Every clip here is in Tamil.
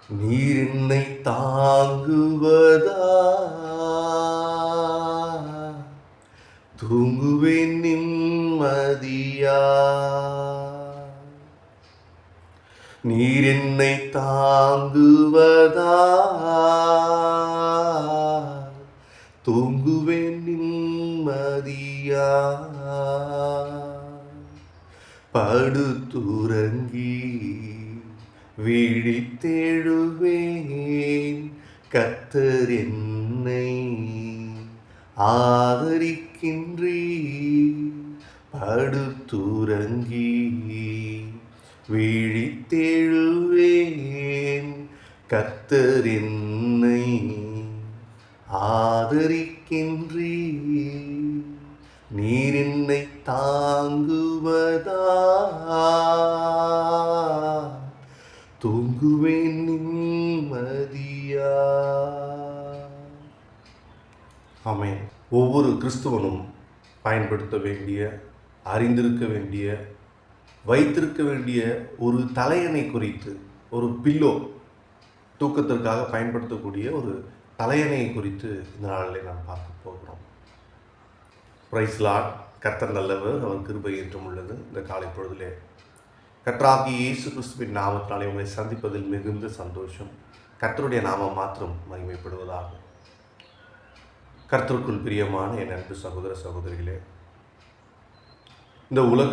நீர் என்னை தாங்குவதா, தூங்குவேன் நிம்மதியா. நீர் என்னை தாங்குவதா, தூங்குவேன் நிம்மதியா. படுத்துறங்கி விழித்தெழுவேன், கர்த்தர் என்னை ஆதரிக்கின்றீர். படுத்துறங்கி விழித்தெழுவேன், கர்த்தர் என்னை ஆதரிக்கின்றீர். நீர் என்னை தாங்குவதா, தூங்குவேன் நிம்மதியா. ஆமென். ஒவ்வொரு கிறிஸ்துவனும் பயன்படுத்த வேண்டிய, அறிந்திருக்க வேண்டிய, வைத்திருக்க வேண்டிய ஒரு தலையணை குறித்து, ஒரு பில்லோ, தூக்கத்திற்காக பயன்படுத்தக்கூடிய ஒரு தலையணையை குறித்து இந்த நாளில் நாம் பார்க்க போகிறோம். Praise Lord. கர்த்தர் நல்லவர், அவர் கிருபை என்றும் உள்ளது. இந்த காலை பொழுதிலே கர்த்தராகிய இயேசு கிறிஸ்துவின் நாமத்தினாலே உங்களை சந்திப்பதில் மிகுந்த சந்தோஷம். கர்த்தருடைய நாமம் மாத்திரம் மகிமைப்படுவதாக. கர்த்தருக்குள் பிரியமான என் அன்பு சகோதர சகோதரிகளே, இந்த உலக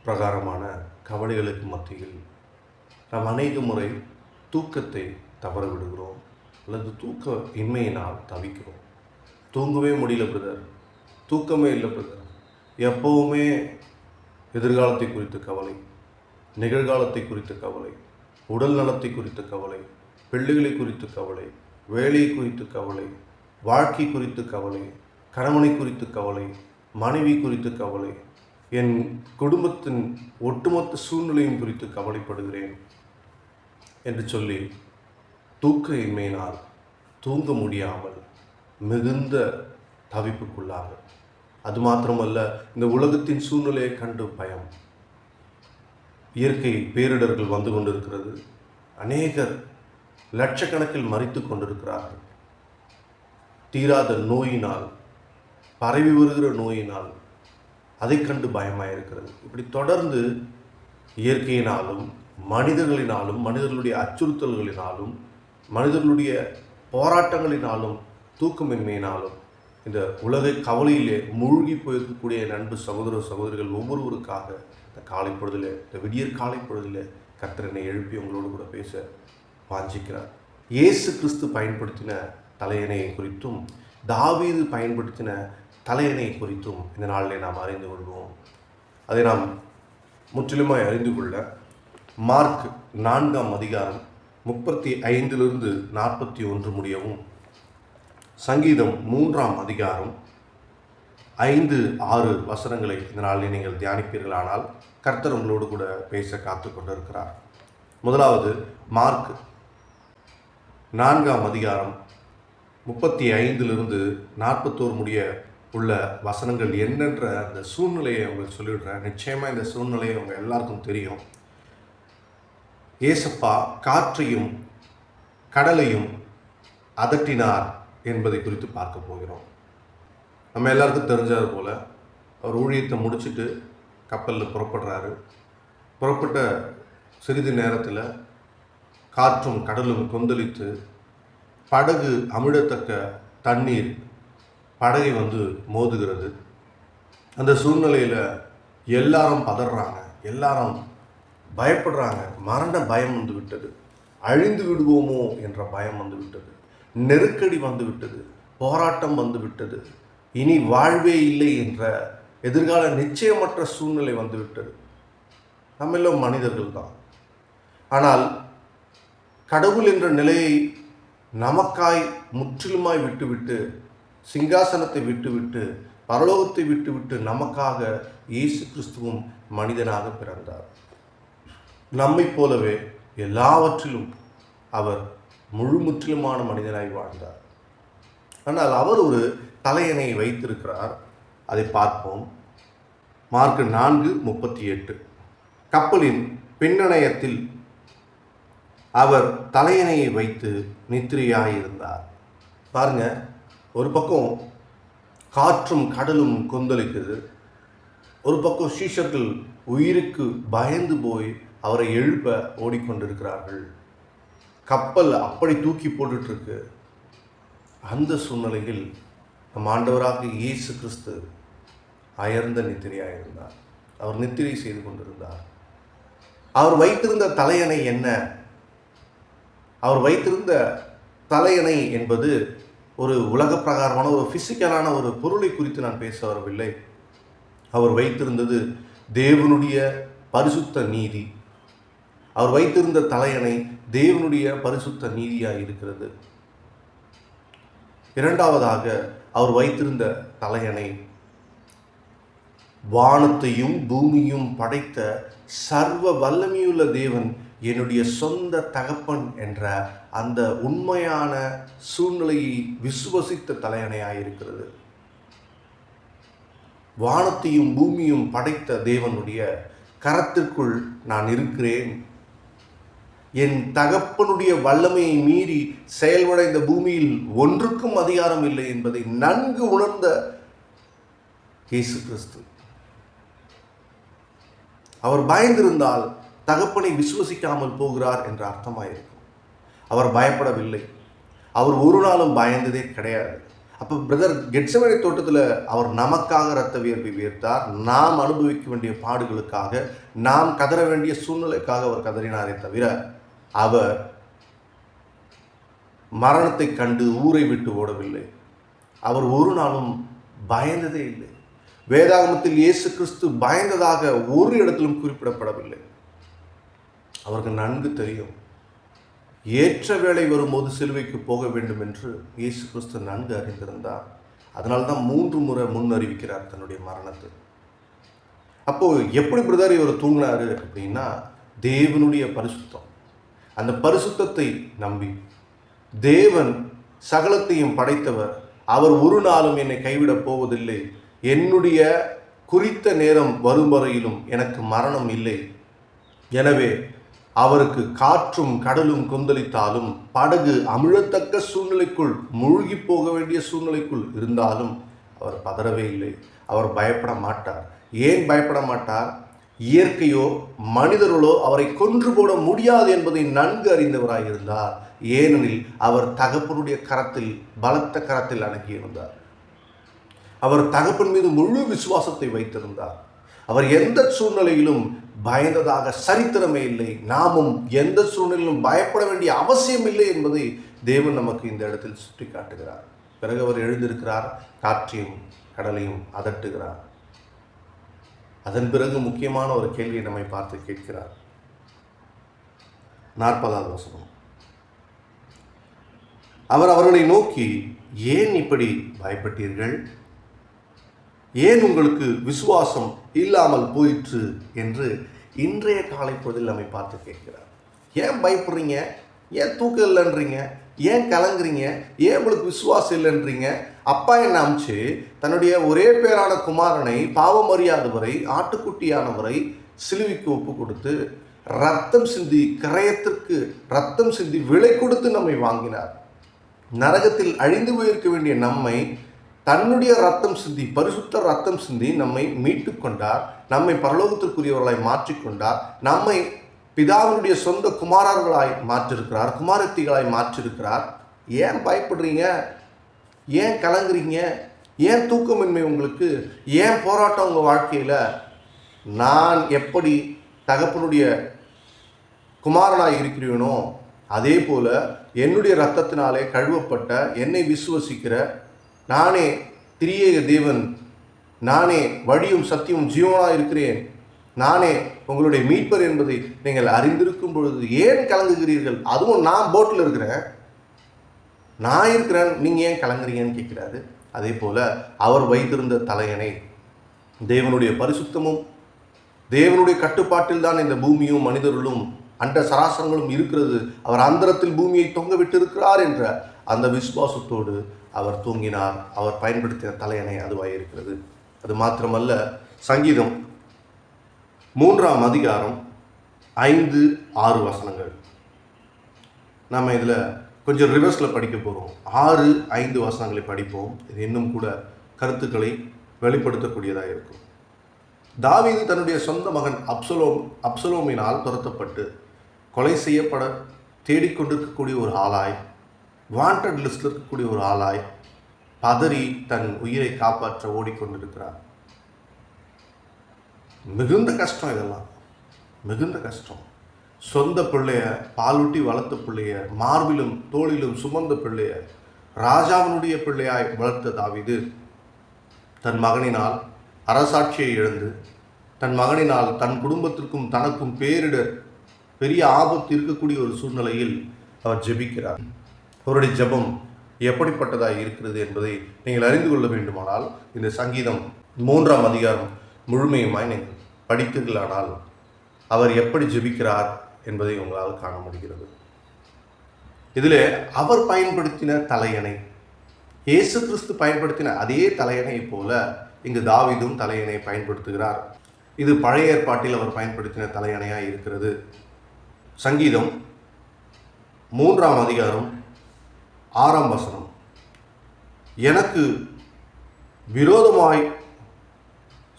பிரகாரமான கவலைகளுக்கு மத்தியில் நாம் அநேக முறை தூக்கத்தை தவற விடுகிறோம், அல்லது தூக்க இன்மையினால் தவிக்கிறோம். தூங்கவே முடியல பிரதர், தூக்கமே இல்லை பிரதர், எப்போவுமே எதிர்காலத்தை குறித்த கவலை, நிகழ்காலத்தை குறித்த கவலை, உடல் நலத்தை குறித்த கவலை, பிள்ளைகளை குறித்த கவலை, வேலையை குறித்த கவலை, வாழ்க்கை குறித்த கவலை, கணவனை குறித்த கவலை, மனைவி குறித்த கவலை, என் குடும்பத்தின் ஒட்டுமொத்த சூழ்நிலையும் குறித்து கவலைப்படுகிறேன் என்று சொல்லி தூக்க இன்மையினால் தூங்க முடியாமல் மிகுந்த தவிப்புக்குள்ளாக. அது மாத்திரமல்ல, இந்த உலகத்தின் சூழ்நிலையை கண்டு பயம், இயற்கை பேரிடர்கள் வந்து கொண்டிருக்கிறது. அநேகர் லட்சக்கணக்கில் மரித்து கொண்டிருக்கிறார்கள். தீராத நோயினால், பரவி வருகிற நோயினால் அதை கண்டு பயமாயிருக்கிறது. இப்படி தொடர்ந்து இயற்கையினாலும், மனிதர்களினாலும், மனிதர்களுடைய அச்சுறுத்தல்களினாலும், மனிதர்களுடைய போராட்டங்களினாலும், தூக்கமின்மையினாலும் இந்த உலக கவலையிலே மூழ்கி போயிருக்கக்கூடிய நண்பு சகோதர சகோதரிகள் ஒவ்வொருவருக்காக இந்த காலை பொழுதில், இந்த விடியற் காலை பொழுதில் கர்த்தரனை எழுப்பி உங்களோடு கூட பேச வாஞ்சிக்கிறார். இயேசு கிறிஸ்து பயன்படுத்தின தலையணையை குறித்தும், தாவீது பயன்படுத்தின தலையணை குறித்தும் இந்த நாளிலே நாம் அறிந்து கொள்வோம். அதை நாம் முற்றிலுமாய் அறிந்து கொள்ள மார்க் 4ஆம் அதிகாரம் 35 41 முடியவும், சங்கீதம் 3ஆம் அதிகாரம் 5-6 வசனங்களை இந்த நாளில் நீங்கள் தியானிப்பீர்களானால் கர்த்தர் உங்களோடு கூட பேச காத்து கொண்டிருக்கிறார். முதலாவது மார்க் 4ஆம் அதிகாரம் 35 41 முடிய உள்ள வசனங்கள் என்னென்ற அந்த சூழ்நிலையை உங்களுக்கு சொல்லிவிடுறேன். நிச்சயமாக இந்த சூழ்நிலையை உங்கள் எல்லாருக்கும் தெரியும். ஏசப்பா காற்றையும் கடலையும் அதட்டினார் என்பதை குறித்து பார்க்க போகிறோம். நம்ம எல்லாருக்கும் தெரிஞ்சது போல் அவர் ஊழியத்தை முடிச்சுட்டு கப்பலில் புறப்படுறாரு. புறப்பட்ட சிறிது நேரத்தில் காற்றும் கடலும் கொந்தளித்து படகு அமிழத்தக்க தண்ணீர் படகை வந்து மோதுகிறது. அந்த சூழ்நிலையில் எல்லாரும் பதறாங்க, எல்லாரும் பயப்படுறாங்க. மரண பயம் வந்து விட்டது, அழிந்து விடுவோமோ என்ற பயம் வந்து விட்டது, நெருக்கடி வந்து விட்டது, போராட்டம் வந்து விட்டது, இனி வாழ்வே இல்லை என்ற எதிர்கால நிச்சயமற்ற சூழ்நிலை வந்து விட்டது. நம்ம எல்லாம் மனிதர்கள் தான். ஆனால் கடவுள் என்ற நிலையை நமக்காய் முற்றிலுமாய் விட்டுவிட்டு, சிங்காசனத்தை விட்டுவிட்டு, பரலோகத்தை விட்டுவிட்டு நமக்காக இயேசு கிறிஸ்துவும் மனிதனாக பிறந்தார். நம்மை போலவே எல்லாவற்றிலும் அவர் முற்றிலுமான மனிதனாய் வாழ்ந்தார். ஆனால் அவர் ஒரு தலையணையை வைத்திருக்கிறார். அதை பார்ப்போம். மார்க் 4:38. 38 கப்பலின் பின்னணையத்தில் 11 அவர் தலையணையை வைத்து நித்திரையாயிருந்தார். பாருங்க, ஒரு பக்கம் காற்றும் கடலும் கொந்தளிக்குது, ஒரு பக்கம் சீஷர்கள் உயிருக்கு பயந்து போய் அவரை எழுப்ப ஓடிக்கொண்டிருக்கிறார்கள். கப்பல் அப்படி தூக்கி போட்டுட்ருக்கு. அந்த சூழ்நிலையில் நம் ஆண்டவராக இயேசு கிறிஸ்து அயர்ந்த நித்திரையாயிருந்தார். அவர் நித்திரை செய்து கொண்டிருந்தார். அவர் வைத்திருந்த தலையணை என்ன? அவர் வைத்திருந்த தலையணை என்பது ஒரு உலக பிரகாரமான ஒரு பிசிக்கலான ஒரு பொருளை குறித்து நான் பேச வரவில்லை. அவர் வைத்திருந்தது தேவனுடைய பரிசுத்த நீதி. அவர் வைத்திருந்த தலையணை தேவனுடைய பரிசுத்த நீதியாக இருக்கிறது. இரண்டாவதாக அவர் வைத்திருந்த தலையணை வானத்தையும் பூமியும் படைத்த சர்வ வல்லமையுள்ள தேவன் என்னுடைய சொந்த தகப்பன் என்ற அந்த உண்மையான சூழ்நிலையை விசுவசித்த தலையணையாக இருக்கிறது. வானத்தையும் பூமியும் படைத்த தேவனுடைய கரத்திற்குள் நான் இருக்கிறேன். என் தகப்பனுடைய வல்லமையை மீறி செயல்பட இந்த பூமியில் ஒன்றுக்கும் அதிகாரம் இல்லை என்பதை நன்கு உணர்ந்த இயேசு கிறிஸ்து. அவர் பயந்திருந்தால் தகப்பனை விசுவசிக்காமல் போகிறார் என்ற அர்த்தமாயிருக்கும். அவர் பயப்படவில்லை. அவர் ஒரு நாளும் பயந்ததே கிடையாது. அப்போ பிரதர், கெட்செமனே தோட்டத்தில் அவர் நமக்காக இரத்த வியர்வை வியர்த்தார். நாம் அனுபவிக்க வேண்டிய பாடுகளுக்காக, நாம் கதற வேண்டிய சூழ்நிலைக்காக அவர் கதறினாரே தவிர அவர் மரணத்தை கண்டு ஊரை விட்டு ஓடவில்லை. அவர் ஒரு நாளும் பயந்ததே இல்லை. வேதாகமத்தில் இயேசு கிறிஸ்து பயந்ததாக ஒரு இடத்திலும் குறிப்பிடப்படவில்லை. அவருக்கு நன்கு தெரியும், ஏற்ற வேளை வரும்போது சிலுவைக்கு போக வேண்டும் என்று இயேசு கிறிஸ்து நன்கு அறிந்திருந்தார். அதனால்தான் 3 முறை முன் அறிவிக்கிறார் தன்னுடைய மரணத்தை. அப்போ எப்படி பிரதர் இவர் தூங்கினாரு அப்படின்னா, தேவனுடைய பரிசுத்தம், அந்த பரிசுத்தத்தை நம்பி, தேவன் சகலத்தையும் படைத்தவர், அவர் ஒரு நாளும் என்னை கைவிடப் போவதில்லை, என்னுடைய குறித்த நேரம் வரும் வரையிலும் எனக்கு மரணம் இல்லை. எனவே அவருக்கு காற்றும் கடலும் கொந்தளித்தாலும், படகு அமிழத்தக்க சூழ்நிலைக்குள் மூழ்கி போக வேண்டிய சூழ்நிலைக்குள் இருந்தாலும் அவர் பதறவே இல்லை. அவர் பயப்பட மாட்டார். ஏன் பயப்பட மாட்டார்? இயற்கையோ மனிதர்களோ அவரை கொன்று போட முடியாது என்பதை நன்கு அறிந்தவராக இருந்தார். ஏனெனில் அவர் தகப்பனுடைய கரத்தில், பலத்த கரத்தில் அடங்கியிருந்தார். அவர் தகப்பன் மீது முழு விசுவாசத்தை வைத்திருந்தார். அவர் எந்த சூழ்நிலையிலும் பயந்ததாக சரித்திரமே இல்லை. நாமும் எந்த சூழ்நிலையிலும் பயப்பட வேண்டிய அவசியம் இல்லை என்பதை தேவன் நமக்கு இந்த இடத்தில் சுட்டி காட்டுகிறார். பிறகு அவர் எழுந்திருக்கிறார், காற்றையும் கடலையும் அதட்டுகிறார். அதன் பிறகு முக்கியமான ஒரு கேள்வியை நம்மை பார்த்து கேட்கிறார். 40வது வசனம். அவர் அவர்களை நோக்கி, ஏன் இப்படி பயப்பட்டீர்கள்? ஏன் உங்களுக்கு விசுவாசம் இல்லாமல் போயிற்று என்று இன்றைய காலை பொழுதில் நம்மை பார்த்து கேட்கிறார். ஏன் பயப்படுறீங்க? ஏன் தூக்கம் இல்லைன்றீங்க? ஏன் கலங்குறீங்க? ஏன் உங்களுக்கு விசுவாசம் இல்லைன்றீங்க? அப்பா என்ன அமிச்சு தன்னுடைய ஒரே பேரான குமாரனை பாவம் அறியாதவரை, ஆட்டுக்குட்டியானவரை சிலுவைக்கு ஒப்பு கொடுத்து ரத்தம் சிந்தி, கிரயத்திற்கு ரத்தம் சிந்தி விலை கொடுத்து நம்மை வாங்கினார். நரகத்தில் அழிந்து போயிருக்க வேண்டிய நம்மை தன்னுடைய ரத்தம் சிந்தி, பரிசுத்த ரத்தம் சிந்தி நம்மை மீட்டு கொண்டார். நம்மை பரலோகத்திற்குரியவர்களாய் மாற்றிக்கொண்டார். நம்மை பிதாவினுடைய சொந்த குமாரர்களாய் மாற்றிருக்கிறார், குமாரத்திகளாய் மாற்றிருக்கிறார். ஏன் பயப்படுறீங்க? ஏன் கலங்குறீங்க? ஏன் தூக்கமின்மை உங்களுக்கு? ஏன் போராட்டம் உங்கள் வாழ்க்கையில்? நான் எப்படி தகப்பனுடைய குமாரனாய் இருக்கிறேனோ அதே போல் என்னுடைய இரத்தத்தினாலே கழுவப்பட்ட, என்னை விசுவசிக்கிற, நானே திரியேக தேவன், நானே வழியும் சத்தியமும் ஜீவனாக இருக்கிறேன், நானே உங்களுடைய மீட்பர் என்பதை நீங்கள் அறிந்திருக்கும் பொழுது ஏன் கலங்குகிறீர்கள்? அதுவும் நான் போட்டில் இருக்கிறேன், நான் இருக்கிறேன், நீங்கள் ஏன் கலங்குறீங்கன்னு கேட்குறாரு. அதே போல் அவர் வைத்திருந்த தலையணை தேவனுடைய பரிசுத்தமும், தேவனுடைய கட்டுப்பாட்டில் தான் இந்த பூமியும் மனிதர்களும் அண்ட சராசரங்களும் இருக்கிறது. அவர் அந்தரத்தில் பூமியை தொங்க விட்டு இருக்கிறார் என்ற அந்த விசுவாசத்தோடு அவர் தூங்கினார். அவர் பயன்படுத்தின தலையணை அதுவாக இருக்கிறது. அது மாத்திரமல்ல, சங்கீதம் 3ஆம் அதிகாரம் 5-6 வசனங்கள். நாம் இதில் கொஞ்சம் ரிவர்ஸில் படிக்க போகிறோம். 6-5 வசனங்களை படிப்போம். இது இன்னும் கூட கருத்துக்களை வெளிப்படுத்தக்கூடியதாக இருக்கும். தாவீது தன்னுடைய சொந்த மகன் அப்சலோமினால் துரத்தப்பட்டு கொலை செய்யப்பட தேடிக்கொண்டிருக்கக்கூடிய ஒரு ஆளாய், வாண்டட் லிஸ்டில் இருக்கக்கூடிய ஒரு ஆளாய் பதறி தன் உயிரை காப்பாற்ற ஓடிக்கொண்டிருக்கிறார். மிகுந்த கஷ்டம், இதெல்லாம் மிகுந்த கஷ்டம். சொந்த பிள்ளைய, பாலூட்டி வளர்த்த பிள்ளைய, மார்பிலும் தோளிலும் சுமந்த பிள்ளைய, ராஜாவினுடைய பிள்ளையாய் வளர்த்த தாவீது தன் மகனினால் அரசாட்சியை இழந்து, தன் மகனினால் தன் குடும்பத்திற்கும் தனக்கும் பேரிடர், பெரிய ஆபத்து இருக்கக்கூடிய ஒரு சூழ்நிலையில் அவர் ஜெபிக்கிறார். அவருடைய ஜெபம் எப்படிப்பட்டதாக இருக்கிறது என்பதை நீங்கள் அறிந்து கொள்ள வேண்டுமானால் இந்த சங்கீதம் 3ஆம் அதிகாரம் முழுமையுமாய் நீங்கள் படித்தீர்களானால் அவர் எப்படி ஜெபிக்கிறார் என்பதை உங்களால் காண முடிகிறது. இதில் அவர் பயன்படுத்தின தலையணை, இயேசு கிறிஸ்து பயன்படுத்தின அதே தலையணை போல இங்கு தாவீதும் தலையணை பயன்படுத்துகிறார். இது பழைய ஏற்பாட்டில் அவர் பயன்படுத்தின தலையணையாக இருக்கிறது. சங்கீதம் 3ஆம் அதிகாரம் 6ஆம் வசனம், எனக்கு விரோதமாய்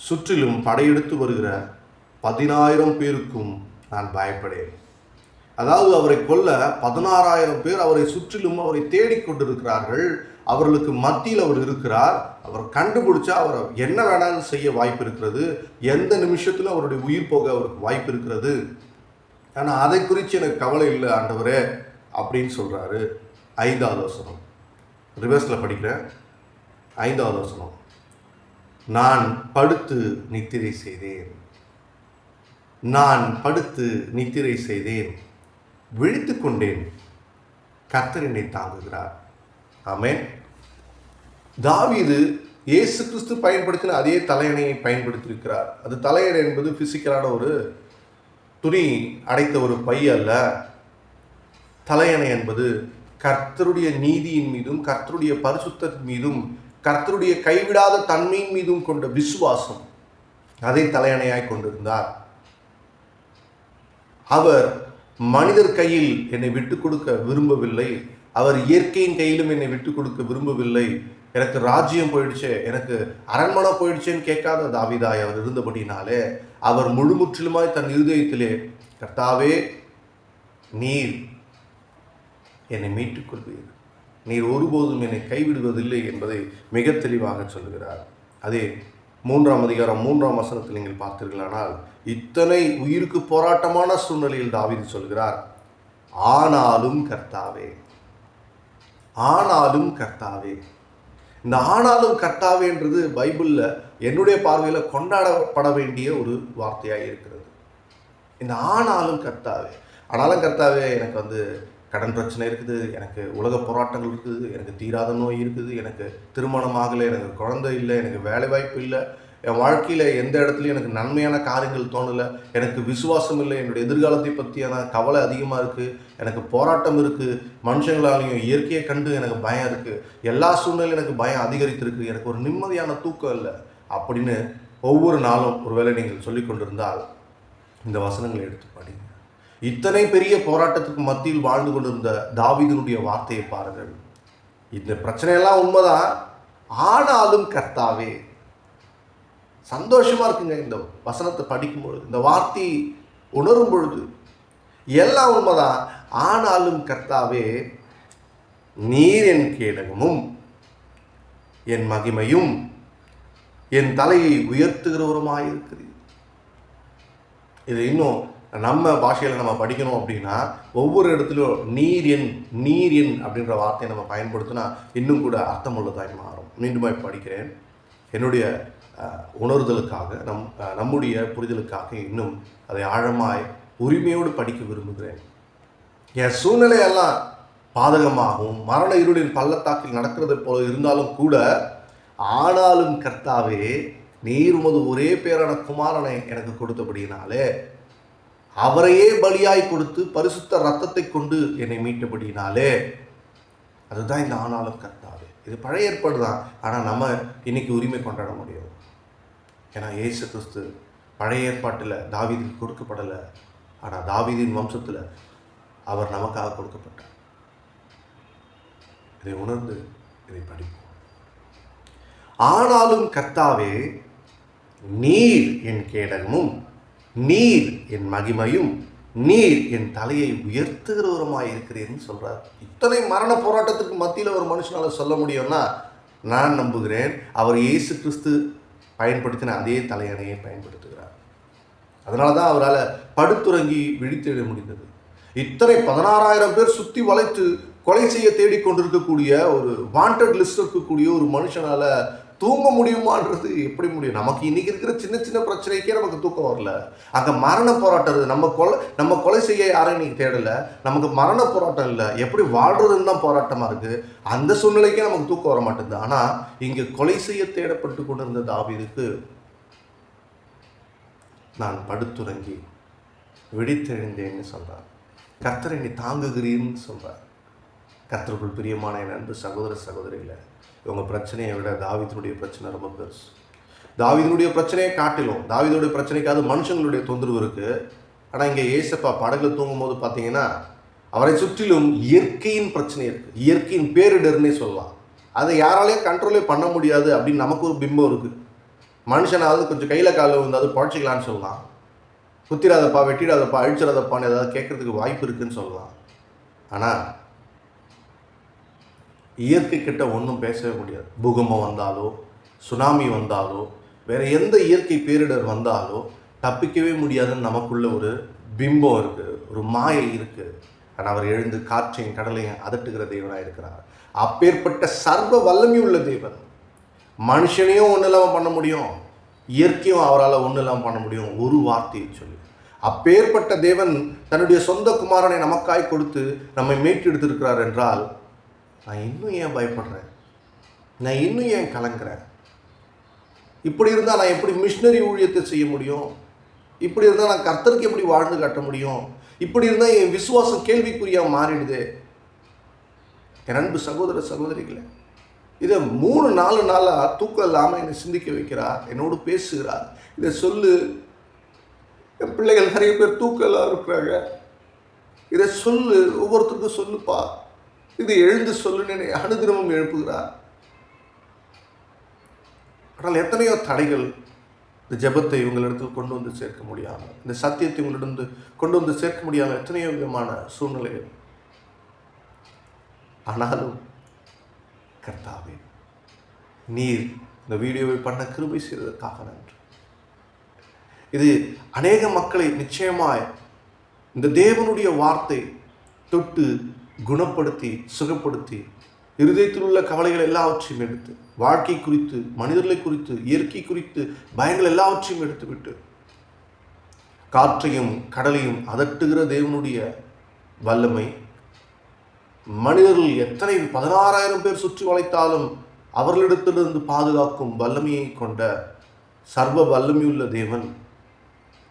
சுற்றிலும் படையெடுத்து வருகிற 10,000 பேருக்கும் நான் பயப்படேன். அதாவது அவரை கொல்ல 16,000 பேர் அவரை சுற்றிலும் அவரை தேடிக்கொண்டிருக்கிறார்கள். அவர்களுக்கு மத்தியில் அவர் இருக்கிறார். அவர் கண்டுபிடிச்சா அவர் என்ன வேணாலும் செய்ய வாய்ப்பு இருக்கிறது. எந்த நிமிஷத்தில் அவருடைய உயிர் போக அவருக்கு வாய்ப்பு இருக்கிறது. ஆனால் அதை குறித்து எனக்கு கவலை இல்லை ஆண்டவரே அப்படின்னு சொல்கிறாரு. 5வது வசனம், ரிவர்ஸில் படிக்கிறேன். 5வது வசனம், நான் படுத்து நித்திரை செய்தேன், நான் படுத்து நித்திரை செய்தேன், விழித்து கொண்டேன், கர்த்தர் என்னை தாங்குகிறார். ஆமென். தாவீது இயேசு கிறிஸ்து பயன்படுத்தின அதே தலையணையை பயன்படுத்தியிருக்கிறார். அது தலையணை என்பது பிசிக்கலான ஒரு துணி அடைத்த ஒரு பை அல்ல. தலையணை என்பது கர்த்தருடைய நீதியின் மீதும், கர்த்தருடைய பரிசுத்தத்தின் மீதும், கர்த்தருடைய கைவிடாத தன்மையின் மீதும் கொண்ட விசுவாசம், அதை தலையணையாய் கொண்டிருந்தார். அவர் மனிதர் கையில் என்னை விட்டு கொடுக்க விரும்பவில்லை. அவர் இயற்கையின் கையிலும் என்னை விட்டு கொடுக்க விரும்பவில்லை. எனக்கு ராஜ்யம் போயிடுச்சு, எனக்கு அரண்மனை போயிடுச்சேன்னு கேட்காத தாவீதாய் அவர் இருந்தபடினாலே அவர் முழுமுற்றிலுமாய் தன் இருதயத்திலே, கர்த்தாவே நீர் என்னை மீட்டுக் கொள்வீர், நீர் ஒருபோதும் என்னை கைவிடுவதில்லை என்பதை மிக தெளிவாக சொல்கிறார். அதே 3ஆம் அதிகாரம் 3ஆம் வசனத்தில் நீங்கள் பார்த்தீர்களானால், இத்தனை உயிருக்கு போராட்டமான சூழ்நிலையில் தாவீது சொல்கிறார், ஆனாலும் கர்த்தாவே, ஆனாலும் கர்த்தாவே. இந்த ஆனாலும் கர்த்தாவேன்றது பைபிளில் என்னுடைய பார்வையில் கொண்டாடப்பட வேண்டிய ஒரு வார்த்தையாக இருக்கிறது. இந்த ஆனாலும் கர்த்தாவே, ஆனாலும் கர்த்தாவே, எனக்கு கடன் பிரச்சனை இருக்குது, எனக்கு உலக போராட்டங்கள் இருக்குது, எனக்கு தீராத நோய் இருக்குது, எனக்கு திருமணம் ஆகலை, எனக்கு குழந்தை இல்லை, எனக்கு வேலை வாய்ப்பு இல்லை, என் வாழ்க்கையில் எந்த இடத்துலையும் எனக்கு நன்மையான காரியங்கள் தோணலை, எனக்கு விசுவாசம் இல்லை, என்னுடைய எதிர்காலத்தை பற்றியான கவலை அதிகமாக இருக்குது, எனக்கு போராட்டம் இருக்குது, மனுஷங்களாலையும் இயற்கையை கண்டு எனக்கு பயம் இருக்குது, எல்லா சூழ்நிலையும் எனக்கு பயம் அதிகரித்திருக்கு, எனக்கு ஒரு நிம்மதியான தூக்கம் இல்லை அப்படின்னு ஒவ்வொரு நாளும் ஒருவேளை நீங்கள் சொல்லி கொண்டிருந்தால் இந்த வசனங்களை எடுத்து படிங்க. இத்தனை பெரிய போராட்டத்துக்கு மத்தியில் வாழ்ந்து கொண்டிருந்த தாவீதினுடைய வார்த்தையை பாருங்கள். இந்த பிரச்சனையெல்லாம் உண்மைதான், ஆனாலும் கர்த்தாவே. சந்தோஷமாக இருக்குங்க இந்த வசனத்தை படிக்கும் பொழுது, இந்த வார்த்தை உணரும் பொழுது. எல்லாம் உண்மைதான், ஆனாலும் கர்த்தாவே நீர் என் கேடகமும் என் மகிமையும் என் தலையை உயர்த்துகிறவருமாயிருக்கிறீர். இது இன்னும் நம்ம பாஷையில் நம்ம படிக்கணும் அப்படின்னா ஒவ்வொரு இடத்துலையும் நீர் என் அப்படின்ற வார்த்தையை நம்ம பயன்படுத்தினா இன்னும் கூட அர்த்தமுள்ளதாய் மாறும். மீண்டுமாய் படிக்கிறேன். என்னுடைய உணர்தலுக்காக, நம்முடைய புரிதலுக்காக இன்னும் அதை ஆழமாய் உரிமையோடு படிக்க விரும்புகிறேன். என் சூழ்நிலையெல்லாம் பாதகமாகவும் மரண இருளின் பள்ளத்தாக்கில் நடக்கிறது போல இருந்தாலும் கூட, ஆனாலும் கர்த்தாவே நீர் உமது ஒரே பேரான குமாரனை எனக்கு கொடுத்தபடியினாலே, அவரையே பலியாய் கொடுத்து பரிசுத்த ரத்தத்தை கொண்டு என்னை மீட்டபடியினாலே, அதுதான் இந்த ஆனாலும் கர்த்தாவே. இது பழைய ஏற்பாடு தான், ஆனால் நம்ம இன்னைக்கு உரிமை கொண்டாட முடியும். ஏன்னா இயேசு கிறிஸ்து பழைய ஏற்பாட்டில் தாவீதுக்கு கொடுக்கப்படலை, ஆனால் தாவீதின் வம்சத்தில் அவர் நமக்காக கொடுக்கப்பட்டார். இதை உணர்ந்து இதை படிப்போம். ஆனாலும் கர்த்தாவே, நீர் என் கேடகமும் நீர் என் மகிமையும் நீர் என் தலையை உயர்த்துகிறவருமாய் இருக்கிறேன்னு சொல்றார். இத்தனை மரண போராட்டத்துக்கு மத்தியில் ஒரு மனுஷனால சொல்ல முடியும்னா நான் நம்புகிறேன் அவர் இயேசு கிறிஸ்து பயன்படுத்தின அதே தலையணையை பயன்படுத்துகிறார். அதனால தான் அவரால் படுத்துறங்கி விழித்தெழ முடிந்தது. இத்தனை 16,000 பேர் சுற்றி வளைத்து கொலை செய்ய தேடிக்கொண்டிருக்கக்கூடிய ஒரு வாண்டட் லிஸ்ட் இருக்கக்கூடிய ஒரு மனுஷனால் தூங்க முடியுமான்றது எப்படி முடியும்? நமக்கு இன்னைக்கு இருக்கிற சின்ன சின்ன பிரச்சனைக்கே நமக்கு தூக்கம் வரல. அங்கே மரண போராட்டம். நம்ம கொலை செய்ய யாரும் இன்னைக்கு தேடலை. நமக்கு மரண போராட்டம் இல்லை, எப்படி வாழ்றதுன்னு தான் போராட்டமாக இருக்குது. அந்த சூழ்நிலைக்கே நமக்கு தூக்கம் வர மாட்டேங்குது. ஆனால் இங்கே கொலை செய்ய தேடப்பட்டு கொண்டிருந்த தாவீதுக்கு நான் படுத்துறங்கி விழித்தெழுந்தேன்னு சொல்கிறார். கர்த்தரை நீ தாங்குகிறீன்னு சொல்கிறார். கர்த்தருக்குள் பிரியமான என் அன்பு சகோதர சகோதரிகளை, இவங்க பிரச்சனையை விட தாவீதுடைய பிரச்சனை ரொம்ப பெருசு. தாவீதுடைய பிரச்சனையை காட்டிலும் தாவீதுடைய பிரச்சனைக்காவது மனுஷங்களுடைய தொந்தரவு இருக்குது. ஆனால் இங்கே ஏசப்பா படகுல தூங்கும் போது பார்த்தீங்கன்னா அவரை சுற்றிலும் இயற்கையின் பிரச்சனை இருக்குது. இயற்கையின் பேரிடர்னே சொல்லலாம். அதை யாராலையும் கண்ட்ரோலே பண்ண முடியாது அப்படின்னு நமக்கு ஒரு பிம்பம் இருக்குது. மனுஷனாவது கொஞ்சம் கையில் காலில் வந்தாது பழச்சிக்கலான்னு சொல்லலாம். குத்திராதப்பா, வெட்டிடாதப்பா, அழிச்சிடாதப்பான்னு ஏதாவது கேட்கறதுக்கு வாய்ப்பு இருக்குதுன்னு சொல்லலாம். ஆனால் இயற்கை கிட்ட ஒன்றும் பேசவே முடியாது. பூகம்பம் வந்தாலோ, சுனாமி வந்தாலோ, வேறு எந்த இயற்கை பேரிடர் வந்தாலோ தப்பிக்கவே முடியாதுன்னு நமக்குள்ள ஒரு பிம்பம் இருக்குது, ஒரு மாயை இருக்குது. ஆனால் அவர் எழுந்து காற்றையும் கடலையும் அதட்டுகிற தேவனாக இருக்கிறார். அப்பேற்பட்ட சர்வ வல்லமையுள்ள தேவன். மனுஷனையும் ஒன்றும் இல்லாமல் பண்ண முடியும், இயற்கையும் அவரால் ஒன்றும் இல்லாமல் பண்ண முடியும், ஒரு வார்த்தையை சொல்லி. அப்பேற்பட்ட தேவன் தன்னுடைய சொந்த குமாரனை நமக்காய் கொடுத்து நம்மை மீட்டெடுத்திருக்கிறார் என்றால் நான் இன்னும் ஏன் பயப்படுறேன்? நான் இன்னும் ஏன் கலங்குறேன்? இப்படி இருந்தால் நான் எப்படி மிஷினரி ஊழியத்தை செய்ய முடியும்? இப்படி இருந்தால் நான் கர்த்தருக்கு எப்படி வாழ்ந்து காட்ட முடியும்? இப்படி இருந்தால் என் விசுவாசம் கேள்விக்குறியாக மாறிடுது. என் அன்பு சகோதர சகோதரிகளை, இதை 3-4 நாளாக தூக்கம் இல்லாமல் என்னை சிந்திக்க வைக்கிறார், என்னோடு பேசுகிறார். இதை சொல்லு, என் பிள்ளைகள் நிறைய பேர் தூக்கம் எல்லாம் இருக்கிறாங்க, இதை சொல்லு, ஒவ்வொருத்தருக்கும் சொல்லுப்பா, இது எழுந்து சொல்லுன்னு அனுதினமும் எழுப்புகிறார். ஆனால் எத்தனையோ தடைகள் இந்த ஜெபத்தை இவங்களிடத்தில் கொண்டு வந்து சேர்க்க முடியாமல், இந்த சத்தியத்தை இவங்களிடம் கொண்டு வந்து சேர்க்க முடியாமல் எத்தனையோ விதமான சூழ்நிலைகள். ஆனாலும் கர்த்தாவே, நீர் இந்த வீடியோவை பண்ண கிருபை செய்ததற்காக நன்றி. இது அநேக மக்களை நிச்சயமாய் இந்த தேவனுடைய வார்த்தை தொட்டு குணப்படுத்தி சுகப்படுத்தி இருதயத்தில் உள்ள கவலைகள் எல்லாவற்றையும் எடுத்து, வாழ்க்கை குறித்து, மனிதர்களை குறித்து, இயற்கை குறித்து பயங்கள் எல்லாவற்றையும் எடுத்துவிட்டு காற்றையும் கடலையும் அதட்டுகிற தேவனுடைய வல்லமை, மனிதர்கள் எத்தனை 16,000 பேர் சுற்றி வளைத்தாலும் அவர்களிடத்திலிருந்து பாதுகாக்கும் வல்லமையை கொண்ட சர்வ வல்லமையுள்ள தேவன்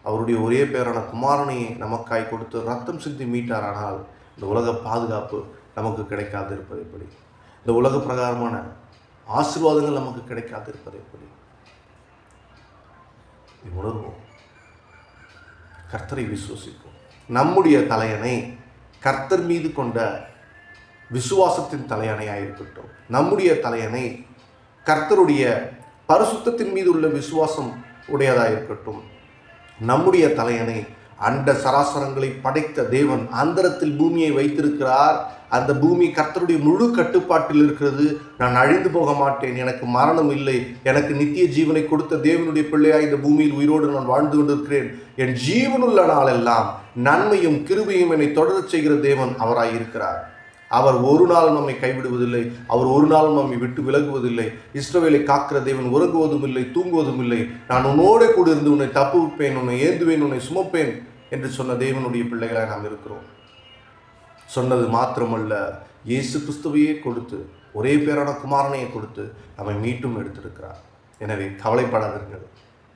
அவருடைய ஒரே பேரான குமாரனையை நமக்காய் கொடுத்து ரத்தம் சிந்தி மீட்டாரானால் இந்த உலக பாதுகாப்பு நமக்கு கிடைக்காது இருப்பது எப்படி? இந்த உலக பிரகாரமான ஆசீர்வாதங்கள் நமக்கு கிடைக்காது இருப்பது எப்படி? உணர்வோம், கர்த்தரை விசுவசிப்போம். நம்முடைய தலையணை கர்த்தர் மீது கொண்ட விசுவாசத்தின் தலையணையாக இருக்கட்டும். நம்முடைய தலையணை கர்த்தருடைய பரிசுத்தத்தின் மீது உள்ள விசுவாசம் உடையதாக இருக்கட்டும். நம்முடைய தலையணை அண்ட சராசரங்களை படைத்த தேவன் அந்தரத்தில் பூமியை வைத்திருக்கிறார். அந்த பூமி கர்த்தருடைய முழு கட்டுப்பாட்டில் இருக்கிறது. நான் அழிந்து போக மாட்டேன், எனக்கு மரணம் இல்லை, எனக்கு நித்திய ஜீவனை கொடுத்த தேவனுடைய பிள்ளையாய் இந்த பூமியில் உயிரோடு நான் வாழ்ந்து கொண்டிருக்கிறேன். என் ஜீவனுள்ள நாளெல்லாம் நன்மையும் கிருபையும் என்னை தொடரச் செய்கிற தேவன் அவராய் இருக்கிறார். அவர் ஒரு நாளும் நம்மை கைவிடுவதில்லை, அவர் ஒரு நாளும் நம்மை விட்டு விலகுவதில்லை. இஸ்ரவேலை காக்கிற தேவன் உறங்குவதும் இல்லை, தூங்குவதும் இல்லை. நான் உன்னோட கூட இருந்து உன்னை தப்புவிப்பேன், உன்னை ஏந்துவேன், உன்னை சுமப்பேன் என்று சொன்ன தேவனுடைய பிள்ளைகளாக நாம் இருக்கிறோம். சொன்னது மாத்திரமல்ல, இயேசு கிறிஸ்துவையே கொடுத்து, ஒரே பேரான குமாரனையை கொடுத்து நம்மை மீட்டும் எடுத்திருக்கிறார். எனவே கவலைப்படாதீர்கள்,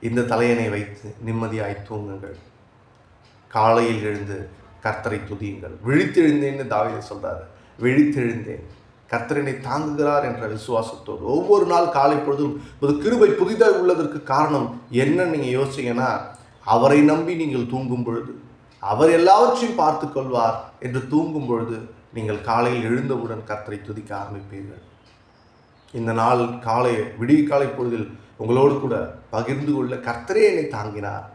இந்த தலையணை வைத்து நிம்மதியாய் தூங்குங்கள். காலையில் எழுந்து கர்த்தரை துதியுங்கள். விழித்தெழுந்தேன்னு தாவீது சொல்றாரு. விழித்தெழுந்தேன், கர்த்தரனை தாங்குகிறார் என்ற விசுவாசத்தோடு ஒவ்வொரு நாள் காலை பொழுதும் ஒரு கிருபை புதிதாக உள்ளதற்கு காரணம் என்ன நீங்கள் யோசிங்கன்னா, அவரை நம்பி நீங்கள் தூங்கும் பொழுது அவர் எல்லாவற்றையும் பார்த்து கொள்வார் என்று தூங்கும் பொழுது நீங்கள் காலையில் எழுந்தவுடன் கர்த்தரை துதிக்க ஆரம்பிப்பீர்கள். இந்த நாள் விடிய காலை பொழுதில் உங்களோடு கூட பகிர்ந்து கொள்ள கர்த்தரே என்னை தாங்கினார்,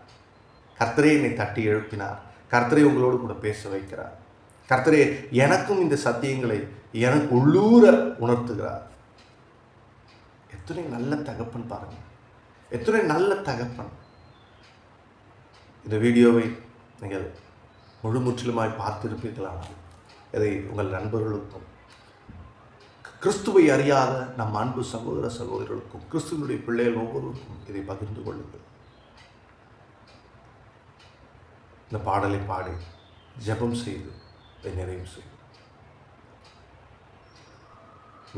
கர்த்தரே என்னை தட்டி எழுப்பினார், கர்த்தரே உங்களோடு கூட பேச வைக்கிறார், கர்த்தரே எனக்கும் இந்த சத்தியங்களை எனக்கு உள்ளூர உணர்த்துகிறார். எத்தனை நல்ல தகப்பன் பாருங்க, எத்தனை நல்ல தகப்பன். இந்த வீடியோவை நீங்கள் முழுமுற்றிலுமாய் பார்த்திருப்பீர்களானால் இதை உங்கள் நண்பர்களுக்கும், கிறிஸ்துவை அறியாத நம் அன்பு சகோதர சகோதரர்களுக்கும், கிறிஸ்துவனுடைய பிள்ளைகள் ஒவ்வொருவருக்கும் இதை பகிர்ந்து கொள்ளுங்கள். இந்த பாடலை பாடி ஜெபம் செய்து இதை நிறைவு செய்யும்.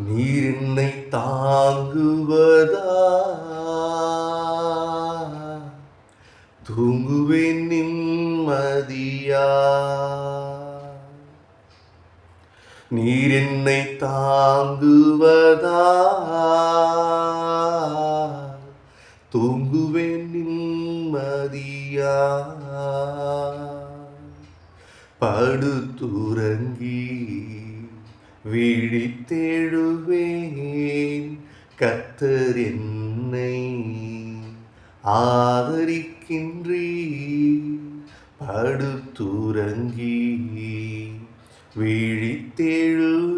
நீர் என்னை தாங்குவதா, தூங்குவேன் நிம்மதியா. நீர் என்னை தாங்குவதா, தூங்குவேன் நிம்மதியா. படுத்துறங்கி விழித்தெழுவேன், கர்த்தர் என்னை ஆதரிக்கின்றீர். படுத்துறங்கி விழித்தெழுவேன்,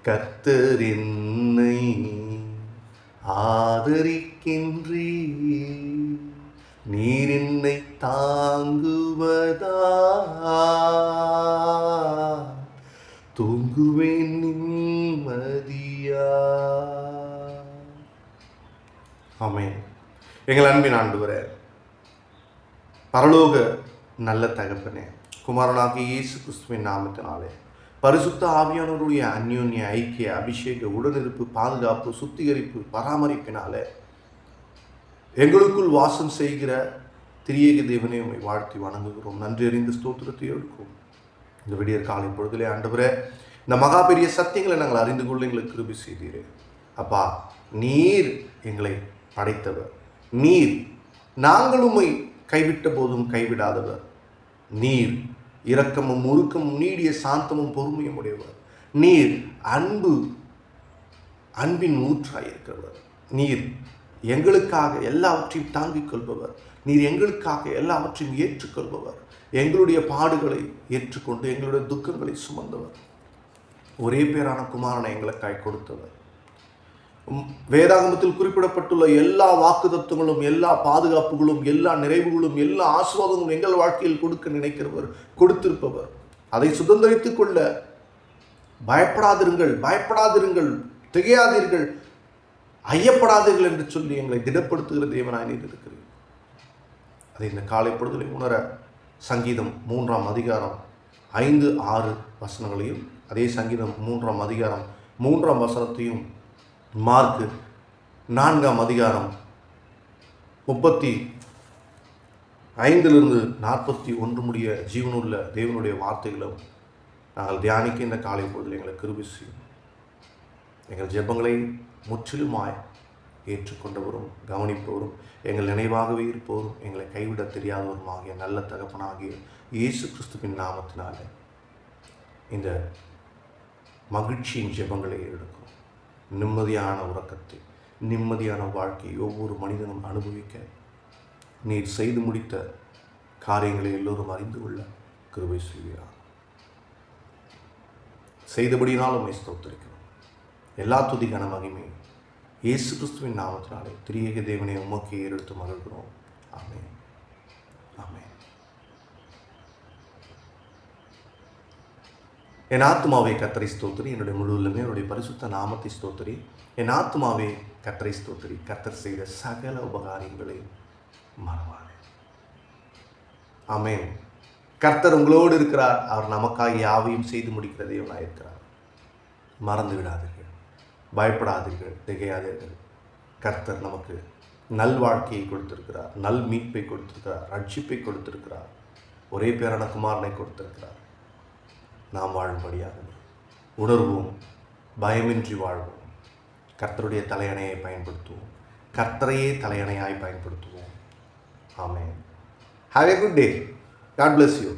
கர்த்தர் என்னை ஆதரிக்கின்றீர். நீர் என்னை தாங்குவதா, தூங்குவேன் நிம்மதியா. ஆமென். எங்கள் அன்பின் ஆண்டவரே, பரலோக நல்ல தகப்பனே, குமாரனாகிய இயேசு கிறிஸ்துவின் நாமத்தினாலே பரிசுத்த ஆவியானவருடைய அந்யோன்ய ஐக்கிய அபிஷேக உடனிருப்பு, பாதுகாப்பு, சுத்திகரிப்பு, பராமரிப்பினாலே எங்களுக்குள் வாசம் செய்கிற திரியேக தேவனை உம்மை வாழ்த்தி வணங்குகிறோம். நன்றி அறிந்த ஸ்தோத்திரத்தை எடுக்கும். இந்த விடியற் காலை பொழுதிலே ஆண்டவரே, இந்த மகா பெரிய சத்தியங்களை நாங்கள் அறிந்து கொள்ள எங்களுக்கு கிருபை செய்தீரே. அப்பா, நீர் எங்களை படைத்தவர், நீர் நாங்கள் உம்மை கைவிட்ட போதும் கைவிடாதவர், நீர் இரக்கமும் உருக்கமும் நீடிய சாந்தமும் பொறுமையும் உடையவர், நீர் அன்பின் ஊற்றாயிருக்கிறவர், நீர் எங்களுக்காக எல்லாவற்றையும் தாங்கிக் கொள்பவர், நீர் எங்களுக்காக எல்லாவற்றையும் ஏற்றுக்கொள்பவர், எங்களுடைய பாடுகளை ஏற்றுக்கொண்டு எங்களுடைய துக்கங்களை சுமந்தவர், ஒரே பேரான குமாரனை எங்களுக்காய் கொடுத்தவர், வேதாகமத்தில் குறிப்பிடப்பட்டுள்ள எல்லா வாக்குத்தத்தங்களும், எல்லா பாதுகாப்புகளும், எல்லா நிறைவுகளும், எல்லா ஆசீர்வாதங்களும் எங்கள் வாழ்க்கையில் கொடுக்க நினைக்கிறவர், கொடுத்திருப்பவர். அதை சுதந்திரித்துக் கொள்ள பயப்படாதிருங்கள், திகையாதீர்கள், ஐயப்படாதீர்கள் என்று சொல்லி எங்களை திடப்படுத்துகிற தேவனாய் நீர் இருக்கிறீர். அதை இந்த காலை பொழுதிலே உணர சங்கீதம் 3ஆம் அதிகாரம் 5, 6 வசனங்களையும், அதே சங்கீதம் 3ஆம் அதிகாரம் 3ஆம் வசனத்தையும், மார்க்கு 4ஆம் அதிகாரம் 35 41 முடிய ஜீவனுள்ள தேவனுடைய வார்த்தைகளும் நாங்கள் தியானிக்க இந்த காலை பொழுதில் எங்களை கிருபை செய்யும். எங்கள் ஜெபங்களை முற்றிலுமாய் ஏற்றுக்கொண்டவரும் கவனிப்பவரும் எங்கள் நினைவாகவே இருப்பவரும் எங்களை கைவிட தெரியாதவரும் ஆகிய நல்ல தகப்பனாகிய இயேசு கிறிஸ்துவின் நாமத்தினாலே இந்த மகிழ்ச்சியின் ஜெபங்களை எடுக்கும். நிம்மதியான உறக்கத்தை, நிம்மதியான வாழ்க்கையை ஒவ்வொரு மனிதனும் அனுபவிக்க நீர் செய்து முடித்த காரியங்களை எல்லோரும் அறிந்து கொள்ள கிருபை செய்கிறார். செய்தபடியினால் உம்மை ஸ்தோத்திரிக்கிறோம். எல்லா துதி கன மகிமை இயேசு கிறிஸ்துவின் நாமத்தினாலே திரியேக தேவனை உமக்கே ஏறெடுத்து மகிழ்கிறோம். ஆமென், ஆமென். என் ஆத்துமாவே கர்த்தரை ஸ்தோத்திரி, என்னுடைய முழு உள்ளமே அவருடைய பரிசுத்த நாமத்தை ஸ்தோத்திரி. என் ஆத்துமாவே கர்த்தரை ஸ்தோத்திரி, கர்த்தர் செய்த சகல உபகாரியங்களை மறவாதே. ஆமென். கர்த்தர் உங்களோடு இருக்கிறார். அவர் நமக்காக யாவையும் செய்து முடிக்கிற தேவனாய் இருக்கிறார். மறந்து விடாதீர்கள், பயப்படாதீர்கள், திகையாதீர்கள். கர்த்தர் நமக்கு நல் வாழ்க்கையை கொடுத்திருக்கிறார், நல் மீட்பை கொடுத்திருக்கிறார், ரட்சிப்பை கொடுத்திருக்கிறார், ஒரே பேரான குமாரனை கொடுத்திருக்கிறார். நாம் வாழும்படியாக உணர்வோம், பயமின்றி வாழ்வோம், கர்த்தருடைய தலையணையை பயன்படுத்துவோம், கர்த்தரையே தலையணையாய் பயன்படுத்துவோம். ஆமென். Have a good day. God bless you.